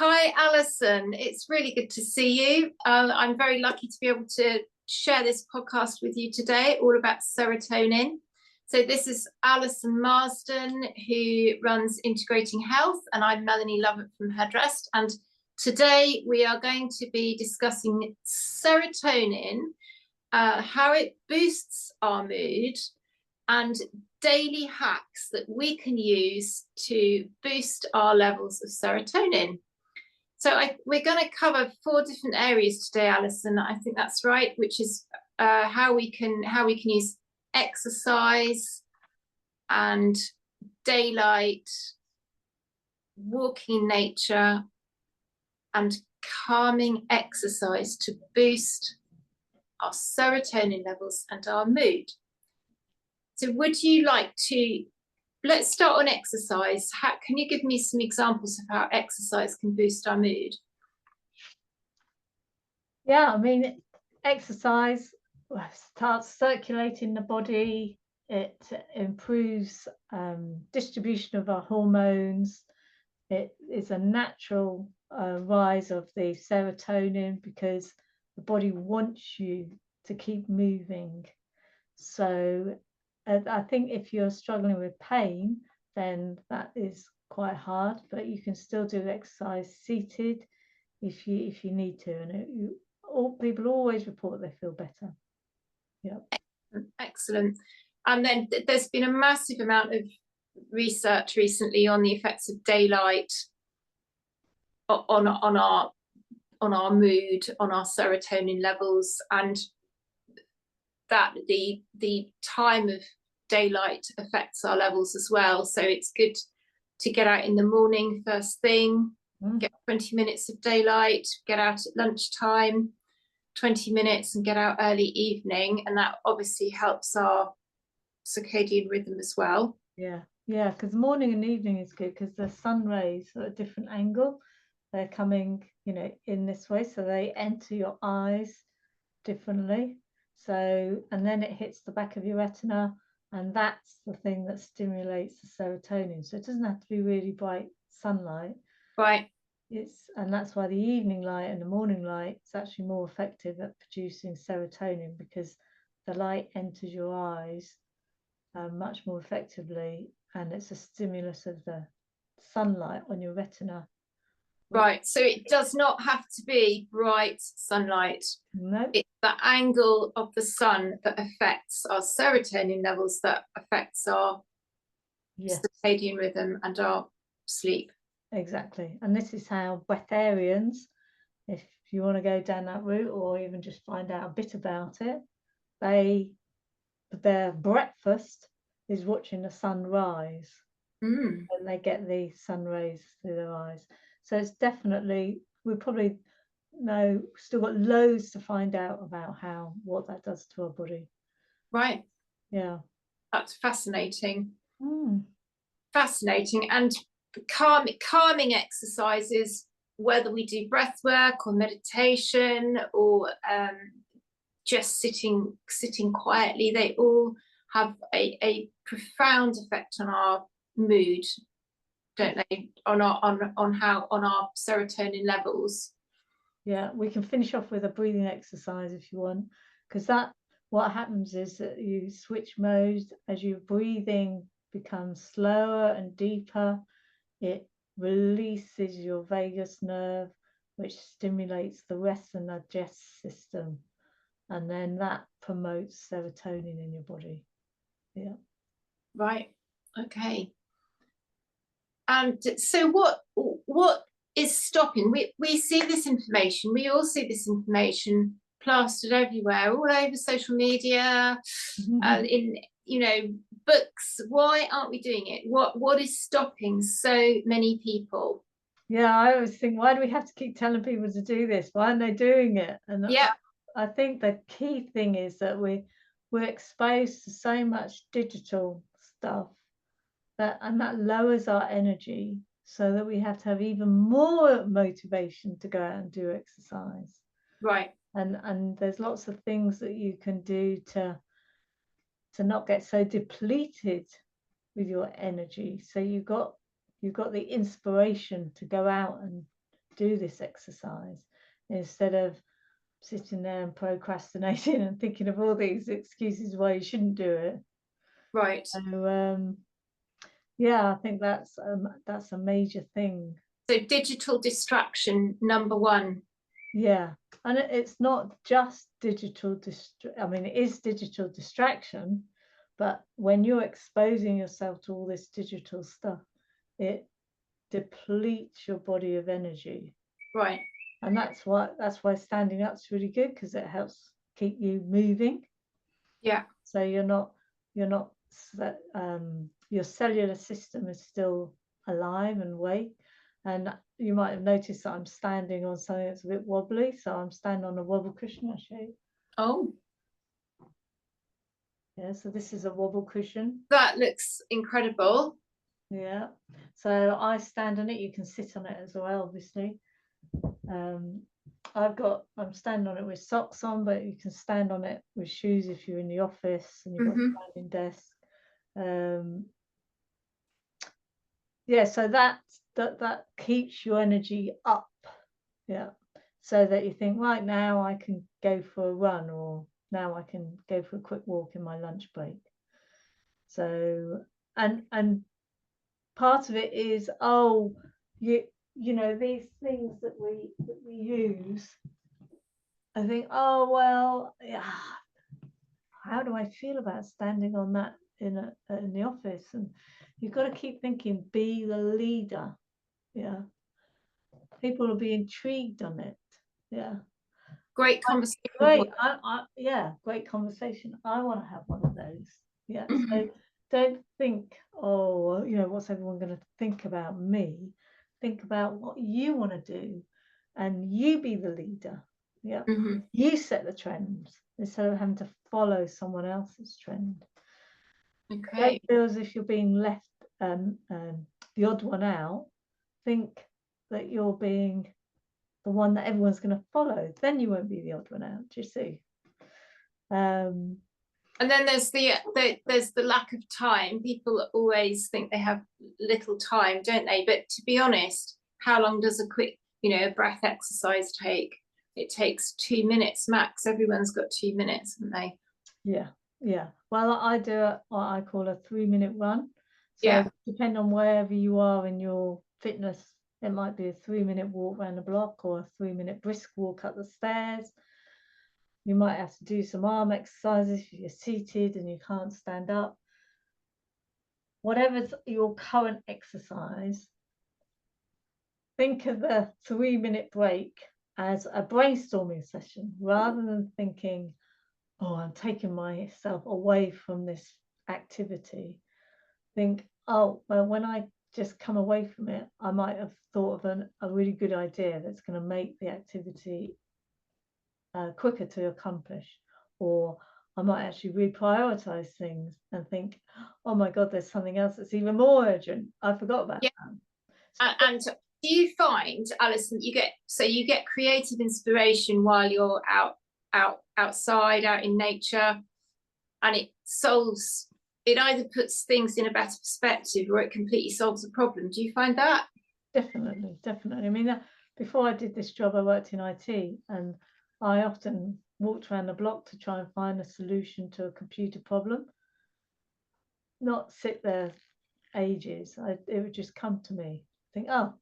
Hi, Alison. It's really good to see you. I'm very lucky to be able to share this podcast with you today, all about serotonin. So this is Alison Marsden, who runs Integrating Health, and I'm Melanie Lovatt from Hairdressed. And today we are going to be discussing serotonin, how it boosts our mood, and daily hacks that we can use to boost our levels of serotonin. So we're going to cover 4 different areas today, Alison. I think that's right, which is how we can use exercise and daylight, walking in nature, and calming exercise to boost our serotonin levels and our mood. So would you like to, let's start on exercise. Can you give me some examples of how exercise can boost our mood? Yeah, I mean, exercise starts circulating the body. It improves distribution of our hormones. It is a natural rise of the serotonin because the body wants you to keep moving. So I think if you're struggling with pain, then that is quite hard, but you can still do exercise seated if you need to, and all people always report they feel better. Yeah, excellent. And then there's been a massive amount of research recently on the effects of daylight on our mood, on our serotonin levels, and that the time of daylight affects our levels as well. So it's good to get out in the morning first thing, get 20 minutes of daylight, get out at lunchtime, 20 minutes, and get out early evening, and that obviously helps our circadian rhythm as well. Yeah, because morning and evening is good because the sun rays are at a different angle. They're coming, in this way, so they enter your eyes differently. So, and then it hits the back of your retina, and that's the thing that stimulates the serotonin. So it doesn't have to be really bright sunlight. Right. And that's why the evening light and the morning light is actually more effective at producing serotonin, because the light enters your eyes much more effectively, and it's a stimulus of the sunlight on your retina. Right, so it does not have to be bright sunlight. No. It's the angle of the sun that affects our serotonin levels, that affects our circadian rhythm and our sleep. Exactly. And this is how breatharians, if you want to go down that route or even just find out a bit about it, their breakfast is watching the sun rise. And they get the sun rays through their eyes. So it's definitely, we probably still got loads to find out about what that does to our body. Right. Yeah. That's fascinating. Fascinating. And calming exercises, whether we do breath work or meditation or just sitting quietly, they all have a profound effect on our mood, don't they? On our serotonin levels. Yeah, we can finish off with a breathing exercise if you want, because what happens is that you switch modes as your breathing becomes slower and deeper. It releases your vagus nerve, which stimulates the rest and digest system, and then that promotes serotonin in your body. Yeah. Right. Okay. And so what is stopping? We see this information. We all see this information plastered everywhere, all over social media, in books. Why aren't we doing it? What is stopping so many people? Yeah, I always think, why do we have to keep telling people to do this? Why aren't they doing it? And yeah, I think the key thing is that we're exposed to so much digital stuff that lowers our energy, so that we have to have even more motivation to go out and do exercise. Right. And there's lots of things that you can do to not get so depleted with your energy, so you've got the inspiration to go out and do this exercise instead of sitting there and procrastinating and thinking of all these excuses why you shouldn't do it. Right. So yeah, I think that's a major thing. So digital distraction, number one. Yeah, and it's not just digital I mean, it is digital distraction, but when you're exposing yourself to all this digital stuff, it depletes your body of energy. Right. And that's why standing up is really good, because it helps keep you moving. Yeah. So you're not your cellular system is still alive and awake. And you might have noticed that I'm standing on something that's a bit wobbly. So I'm standing on a wobble cushion, I'll show you. Oh. Yeah, so this is a wobble cushion. That looks incredible. Yeah. So I stand on it. You can sit on it as well, obviously. I'm standing on it with socks on, but you can stand on it with shoes if you're in the office and you've got a standing desk. Yeah, so that keeps your energy up. Yeah, so that you think, right, now I can go for a run, or now I can go for a quick walk in my lunch break. So and part of it is, you know, these things that we use. I think, oh well, yeah, how do I feel about standing on that in the office? And you've got to keep thinking, be the leader. Yeah, people will be intrigued on it. Yeah, Great conversation. great. Yeah, great conversation. I want to have one of those. Yeah. So don't think, oh, you know, what's everyone going to think about me? Think about what you want to do, and you be the leader. Yeah. You set the trends instead of having to follow someone else's trend. Okay. Don't feel as if you're being left the odd one out. Think that you're being the one that everyone's going to follow. Then you won't be the odd one out. Do you see? And then there's the lack of time. People always think they have little time, don't they? But to be honest, how long does a quick, breath exercise take? It takes 2 minutes max. Everyone's got 2 minutes, haven't they? Yeah. Well, I do what I call a 3-minute run. So yeah. Depending on wherever you are in your fitness, it might be a 3-minute walk around the block or a 3-minute brisk walk up the stairs. You might have to do some arm exercises if you're seated and you can't stand up. Whatever's your current exercise, think of the 3-minute break as a brainstorming session, rather than thinking, oh, I'm taking myself away from this activity. Think, oh, well, when I just come away from it, I might have thought of a really good idea that's going to make the activity quicker to accomplish. Or I might actually reprioritize things and think, oh my God, there's something else that's even more urgent. I forgot about that. So, and do you find, Alison, you get creative inspiration while you're outside, out in nature, and it either puts things in a better perspective or it completely solves a problem. Do you find that? Definitely. I mean, before I did this job, I worked in IT, and I often walked around the block to try and find a solution to a computer problem. Not sit there ages. It would just come to me. Think, oh,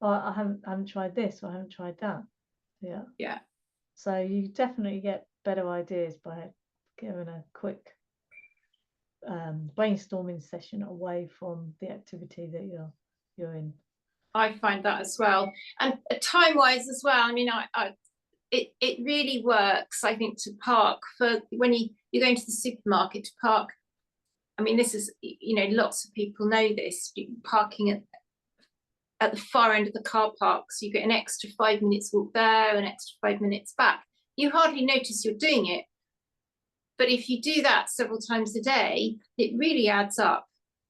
I haven't tried this, or I haven't tried that. Yeah. So you definitely get better ideas by giving a quick brainstorming session away from the activity that you're in. I find that as well, and time-wise as well. I mean, it really works, I think, to park for when you're going to the supermarket to park. I mean, this is, lots of people know this. Parking at the far end of the car park, so you get an extra 5 minutes walk there, an extra 5 minutes back. You hardly notice you're doing it, but if you do that several times a day, it really adds up.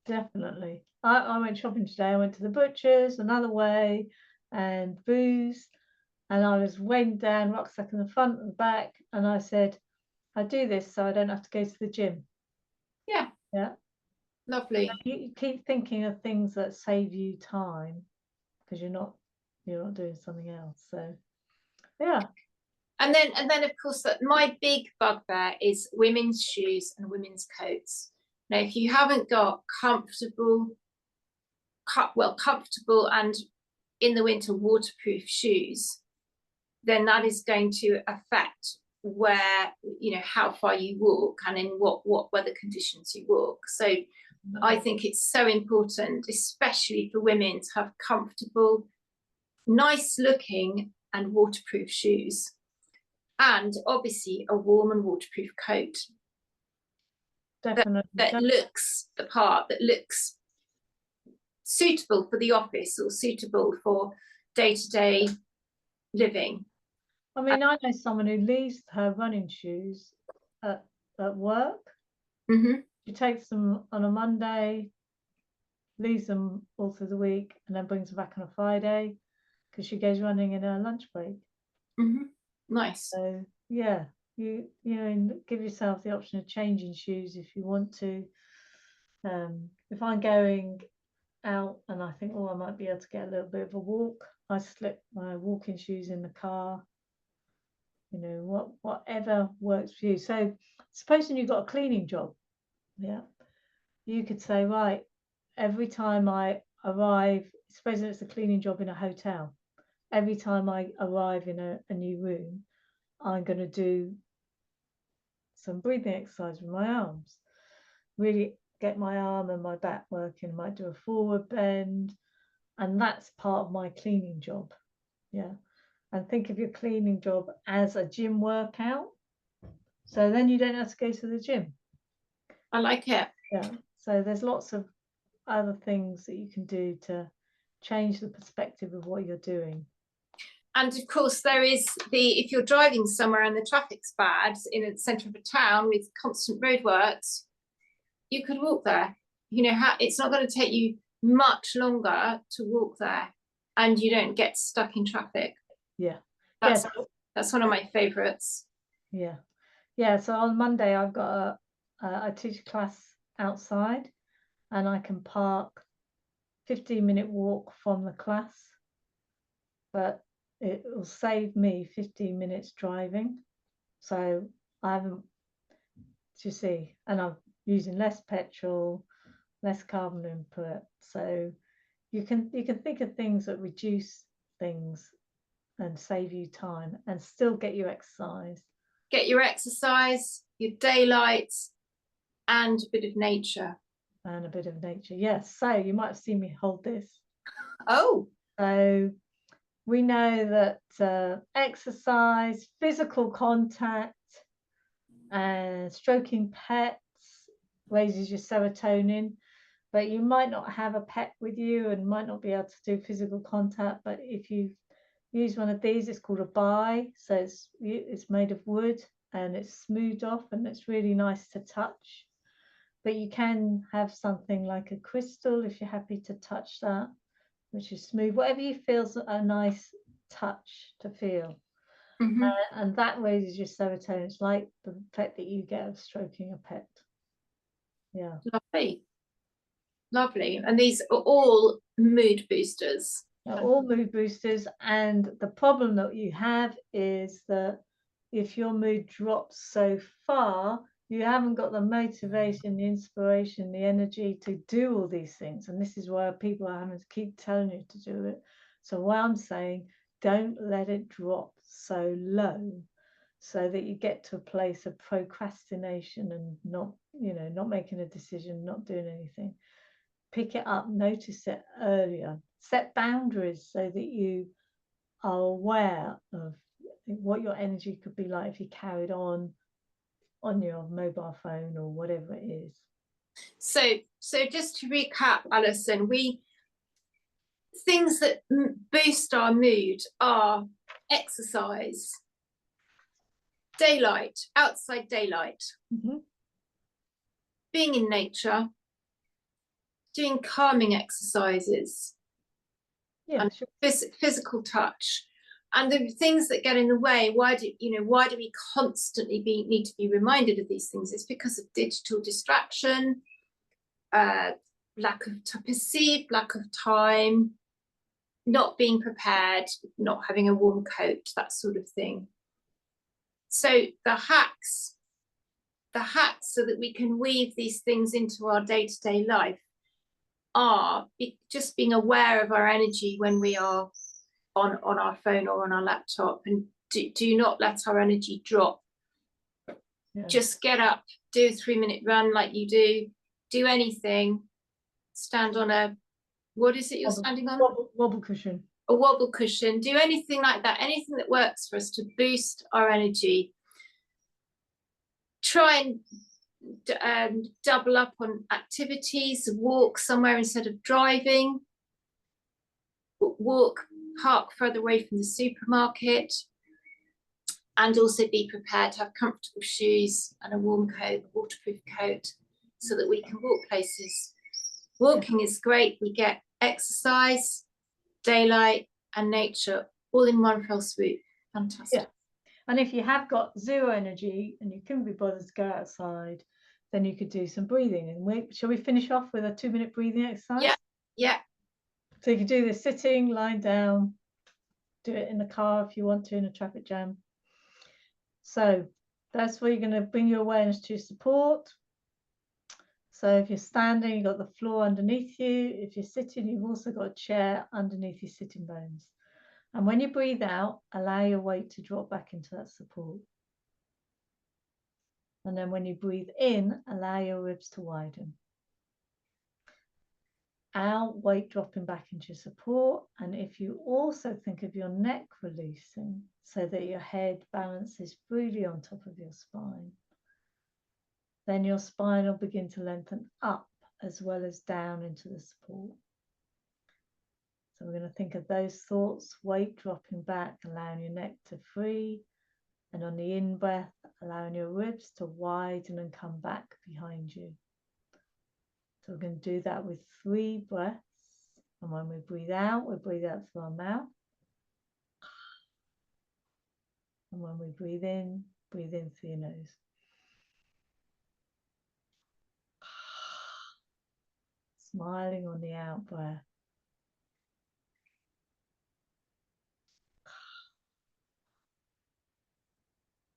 Definitely. I went shopping today. I went to the butcher's, another way, and booze, and I was weighing down, rucksack in the front and the back, and I said, I do this so I don't have to go to the gym. Yeah. Lovely. You keep thinking of things that save you time, because you're not you're not doing something else. So yeah. And then of course that my big bugbear is women's shoes and women's coats. Now, if you haven't got comfortable and in the winter waterproof shoes, then that is going to affect where, you know, how far you walk and in what weather conditions you walk. So I think it's so important, especially for women, to have comfortable, nice looking and waterproof shoes, and obviously a warm and waterproof coat. Definitely. That looks the part, that looks suitable for the office or suitable for day-to-day living. I mean, I know someone who leaves her running shoes at work. Mm-hmm. She takes them on a Monday, leaves them all through the week, and then brings them back on a Friday because she goes running in her lunch break. Mm-hmm. Nice. So yeah, you know, give yourself the option of changing shoes if you want to. If I'm going out and I think, oh, I might be able to get a little bit of a walk, I slip my walking shoes in the car. You know, whatever works for you. So supposing you've got a cleaning job, yeah, you could say, right, every time I arrive, supposing it's a cleaning job in a hotel, every time I arrive in a new room, I'm going to do some breathing exercise with my arms, really get my arm and my back working. I might do a forward bend, and that's part of my cleaning job. Yeah. And think of your cleaning job as a gym workout. So then you don't have to go to the gym. I like it. Yeah. So there's lots of other things that you can do to change the perspective of what you're doing. And of course, there is if you're driving somewhere and the traffic's bad in the centre of a town with constant roadworks, you could walk there. You know, it's not going to take you much longer to walk there, and you don't get stuck in traffic. Yeah. That's one of my favourites. Yeah. Yeah. So on Monday, I've got I teach a class outside, and I can park 15-minute walk from the class, but it will save me 15 minutes driving. So I haven't, you see, and I'm using less petrol, less carbon input. So you can think of things that reduce things and save you time and still get your exercise. Get your exercise, your daylight, and a bit of nature. And a bit of nature, yes. So you might have seen me hold this. Oh. So we know that exercise, physical contact, and stroking pets raises your serotonin. But you might not have a pet with you and might not be able to do physical contact. But if you use one of these, it's called a bye. So it's made of wood and it's smoothed off and it's really nice to touch. But you can have something like a crystal if you're happy to touch that, which is smooth, whatever you feel's a nice touch to feel. Mm-hmm. And that raises your serotonin. It's like the effect that you get of stroking a pet. Yeah. Lovely. And these are all mood boosters. They're all mood boosters. And the problem that you have is that if your mood drops so far, you haven't got the motivation, the inspiration, the energy to do all these things. And this is why people are having to keep telling you to do it. So what I'm saying, don't let it drop so low so that you get to a place of procrastination and not making a decision, not doing anything. Pick it up, notice it earlier, set boundaries so that you are aware of what your energy could be like if you carried on your mobile phone or whatever it is. So just to recap, Alison, things that boost our mood are exercise, daylight, outside daylight, Mm-hmm. being in nature, doing calming exercises, and Sure. physical touch. And the things that get in the way, why do we constantly need to be reminded of these things? It's because of digital distraction, perceived lack of time, not being prepared, not having a warm coat, that sort of thing. So the hacks so that we can weave these things into our day-to-day life are just being aware of our energy when we are on our phone or on our laptop, and do not let our energy drop. Yeah. Just get up, do a 3-minute run like you do anything, stand on a, what is it you're standing on? Wobble cushion. A wobble cushion, do anything like that, anything that works for us to boost our energy. Try and double up on activities, walk somewhere instead of driving, park further away from the supermarket, and also be prepared to have comfortable shoes and a warm coat, a waterproof coat, so that we can walk places. Walking is great. We get exercise, daylight and nature all in one fell swoop. Fantastic. Yeah. And if you have got zero energy and you couldn't be bothered to go outside, then you could do some breathing. And shall we finish off with a 2-minute breathing exercise? Yeah, yeah. So you can do this sitting, lying down, do it in the car if you want to, in a traffic jam. So that's where you're going to bring your awareness to support. So if you're standing, you've got the floor underneath you. If you're sitting, you've also got a chair underneath your sitting bones. And when you breathe out, allow your weight to drop back into that support. And then when you breathe in, allow your ribs to widen. Out, weight dropping back into support. And if you also think of your neck releasing so that your head balances freely on top of your spine, then your spine will begin to lengthen up as well as down into the support. So we're going to think of those thoughts, weight dropping back, allowing your neck to free. And on the in-breath, allowing your ribs to widen and come back behind you. So we're going to do that with 3 breaths. And when we breathe out through our mouth. And when we breathe in through your nose. Smiling on the out breath.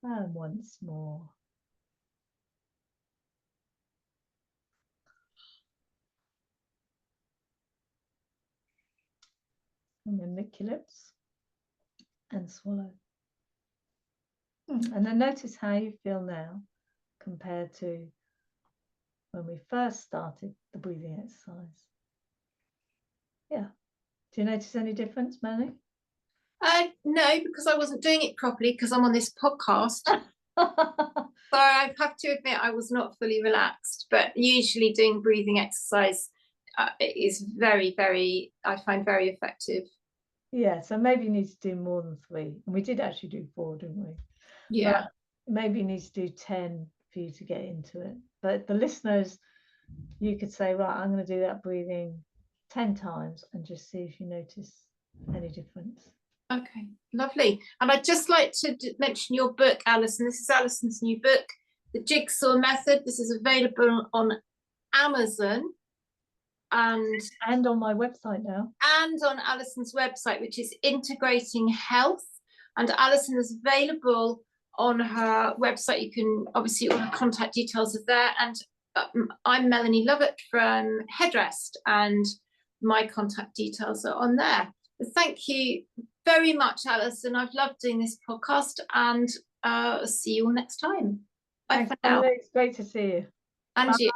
And once more. And then lick your lips and swallow. And then notice how you feel now compared to when we first started the breathing exercise. Yeah. Do you notice any difference, Melanie? No, because I wasn't doing it properly because I'm on this podcast. So I have to admit I was not fully relaxed, but usually doing breathing exercise is very, very, I find very effective. Yeah, so maybe you need to do more than 3. And we did actually do 4, didn't we? Yeah. But maybe you need to do 10 for you to get into it. But the listeners, you could say, right, I'm going to do that breathing 10 times and just see if you notice any difference. Okay, lovely. And I'd just like to mention your book, Alison. This is Alison's new book, The Jigsaw Method. This is available on Amazon and on my website now. And on Alison's website, which is Integrating Health. And Alison is available on her website. You can obviously, all her contact details are there. And I'm Melanie Lovatt from Headrest, and my contact details are on there. Thank you very much, Alison. I've loved doing this podcast, and see you all next time. Bye. Thanks for now. It's great to see you. And Bye. you.